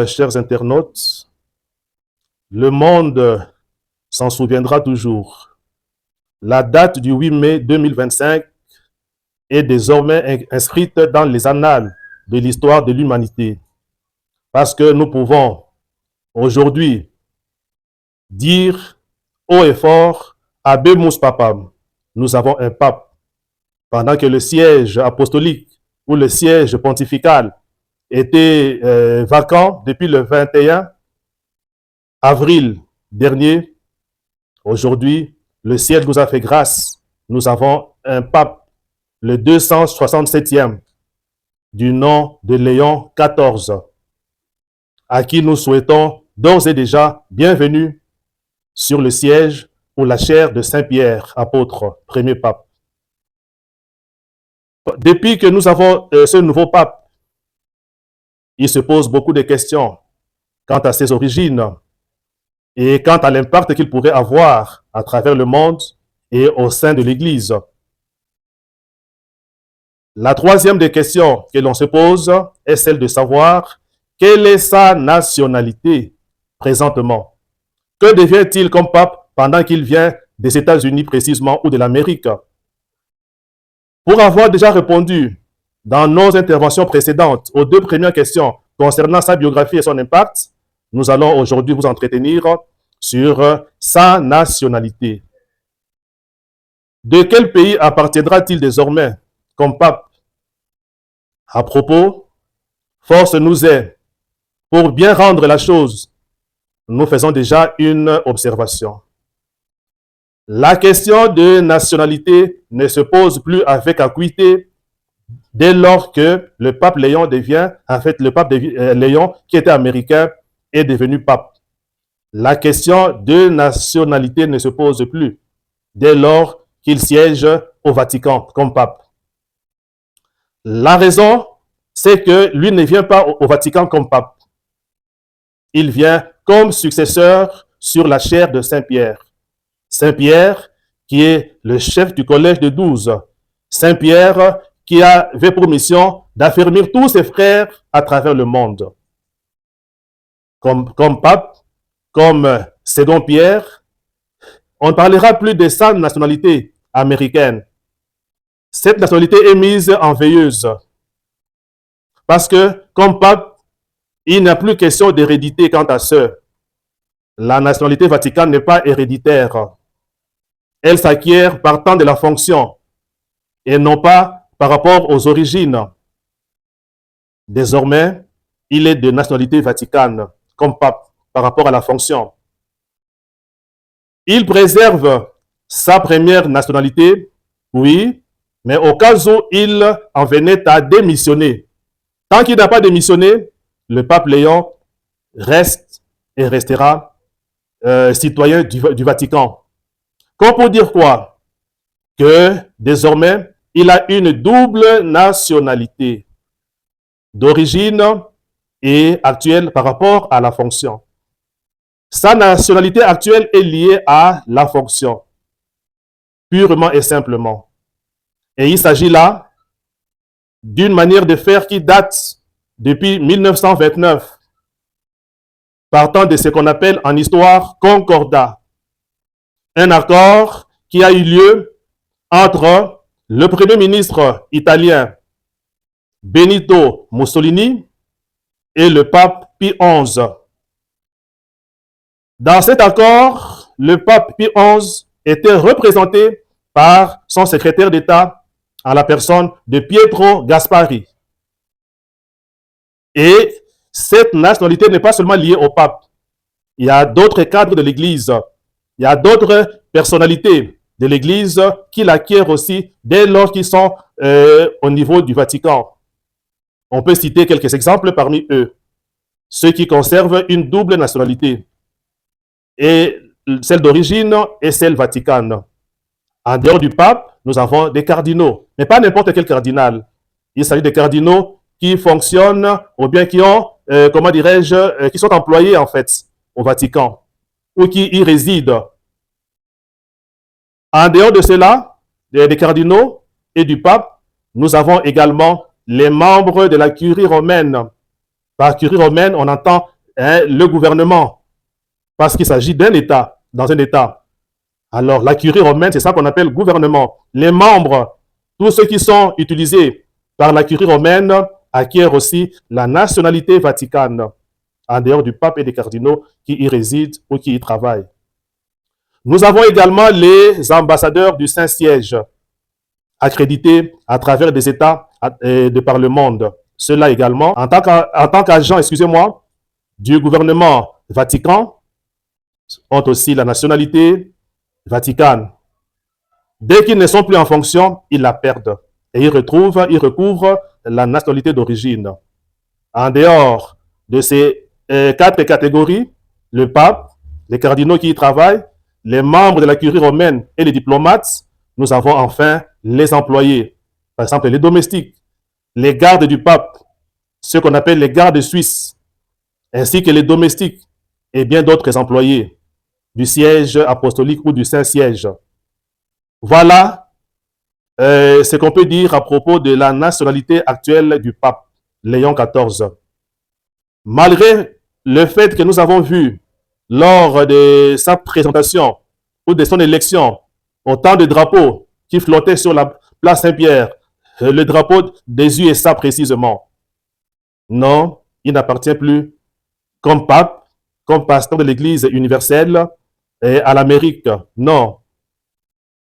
Chers internautes, le monde s'en souviendra toujours. La date du 8 mai 2025 est désormais inscrite dans les annales de l'histoire de l'humanité. Parce que nous pouvons aujourd'hui dire haut et fort, Habemus Papam, nous avons un pape. Pendant que le siège apostolique ou le siège pontifical était vacant depuis le 21 avril dernier, aujourd'hui, le ciel nous a fait grâce. Nous avons un pape, le 267e, du nom de Léon XIV, à qui nous souhaitons d'ores et déjà bienvenue sur le siège ou la chaire de Saint-Pierre, apôtre, premier pape. Depuis que nous avons ce nouveau pape, il se pose beaucoup de questions quant à ses origines et quant à l'impact qu'il pourrait avoir à travers le monde et au sein de l'Église. La troisième des questions que l'on se pose est celle de savoir quelle est sa nationalité présentement. Que devient-il comme pape pendant qu'il vient des États-Unis précisément ou de l'Amérique? Pour avoir déjà répondu dans nos interventions précédentes aux deux premières questions concernant sa biographie et son impact, nous allons aujourd'hui vous entretenir sur sa nationalité. De quel pays appartiendra-t-il désormais comme pape? À propos, force nous est, pour bien rendre la chose, nous faisons déjà une observation. La question de nationalité ne se pose plus avec acuité dès lors que le pape Léon devient, en fait, le pape Léon, qui était américain, est devenu pape. La question de nationalité ne se pose plus dès lors qu'il siège au Vatican comme pape. La raison, c'est que lui ne vient pas au Vatican comme pape. Il vient comme successeur sur la chaire de Saint-Pierre. Saint-Pierre, qui est le chef du collège de 12. Saint-Pierre, qui avait pour mission d'affermir tous ses frères à travers le monde. Comme pape, comme second Pierre, on ne parlera plus de sa nationalité américaine. Cette nationalité est mise en veilleuse. Parce que, comme pape, il n'y a plus question d'hérédité quant à ce. La nationalité vaticane n'est pas héréditaire. Elle s'acquiert partant de la fonction et non pas par rapport aux origines. Désormais, il est de nationalité vaticane comme pape par rapport à la fonction. Il préserve sa première nationalité, oui, mais au cas où il en venait à démissionner. Tant qu'il n'a pas démissionné, le pape Léon reste et restera citoyen du Vatican. Comme pour dire quoi? Que désormais, il a une double nationalité d'origine et actuelle par rapport à la fonction. Sa nationalité actuelle est liée à la fonction, purement et simplement. Et il s'agit là d'une manière de faire qui date depuis 1929, partant de ce qu'on appelle en histoire concordat. Un accord qui a eu lieu entre le premier ministre italien Benito Mussolini et le pape Pie XI. Dans cet accord, le pape Pie XI était représenté par son secrétaire d'État en la personne de Pietro Gasparri. Et cette nationalité n'est pas seulement liée au pape. Il y a d'autres cadres de l'Église, il y a d'autres personnalités de l'Église qui l'acquièrent aussi dès lors qu'ils sont au niveau du Vatican. On peut citer quelques exemples parmi eux. Ceux qui conservent une double nationalité, et celle d'origine et celle vaticane. En dehors du pape, nous avons des cardinaux, mais pas n'importe quel cardinal. Il s'agit de cardinaux qui fonctionnent ou bien qui ont, comment dirais-je, qui sont employés en fait au Vatican ou qui y résident. En dehors de cela, des cardinaux et du pape, nous avons également les membres de la curie romaine, Par curie romaine, on entend le gouvernement, parce qu'il s'agit d'un État, dans un État. Alors, la curie romaine, c'est ça qu'on appelle gouvernement. Les membres, tous ceux qui sont utilisés par la curie romaine, acquièrent aussi la nationalité vaticane, en dehors du pape et des cardinaux qui y résident ou qui y travaillent. Nous avons également les ambassadeurs du Saint-Siège, accrédités à travers des États de par le monde. Ceux-là également, en tant qu'agents, excusez-moi, du gouvernement Vatican, ont aussi la nationalité vaticane. Dès qu'ils ne sont plus en fonction, ils la perdent et ils recouvrent la nationalité d'origine. En dehors de ces 4 catégories, le pape, les cardinaux qui y travaillent, les membres de la curie romaine et les diplomates, nous avons enfin les employés, par exemple les domestiques, les gardes du pape, ceux qu'on appelle les gardes suisses, ainsi que les domestiques et bien d'autres employés du siège apostolique ou du Saint-Siège. Voilà ce qu'on peut dire à propos de la nationalité actuelle du pape Léon XIV. Malgré le fait que nous avons vu lors de sa présentation ou de son élection autant de drapeaux qui flottaient sur la place Saint-Pierre, le drapeau des USA précisément. Non, il n'appartient plus comme pape, comme pasteur de l'Église universelle à l'Amérique. Non,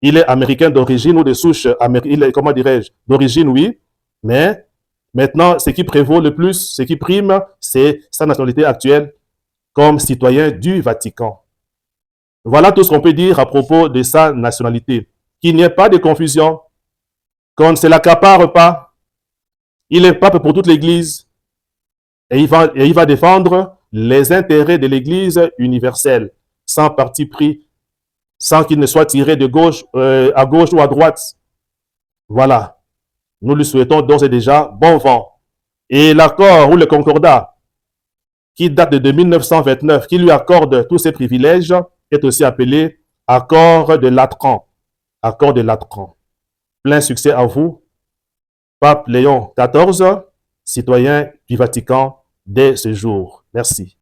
il est américain d'origine ou de souche, il est, comment dirais-je, d'origine, oui, mais maintenant, ce qui prévaut le plus, ce qui prime, c'est sa nationalité actuelle comme citoyen du Vatican. Voilà tout ce qu'on peut dire à propos de sa nationalité. Qu'il n'y ait pas de confusion, qu'on ne se l'accapare pas. Il est pape pour toute l'Église et il va défendre les intérêts de l'Église universelle, sans parti pris, sans qu'il ne soit tiré de gauche à gauche ou à droite. Voilà. Nous lui souhaitons d'ores et déjà bon vent. Et l'accord ou le concordat qui date de 1929, qui lui accorde tous ses privilèges, est aussi appelé accord de Latran. Accord de Latran. Plein succès à vous, Pape Léon XIV, citoyen du Vatican dès ce jour. Merci.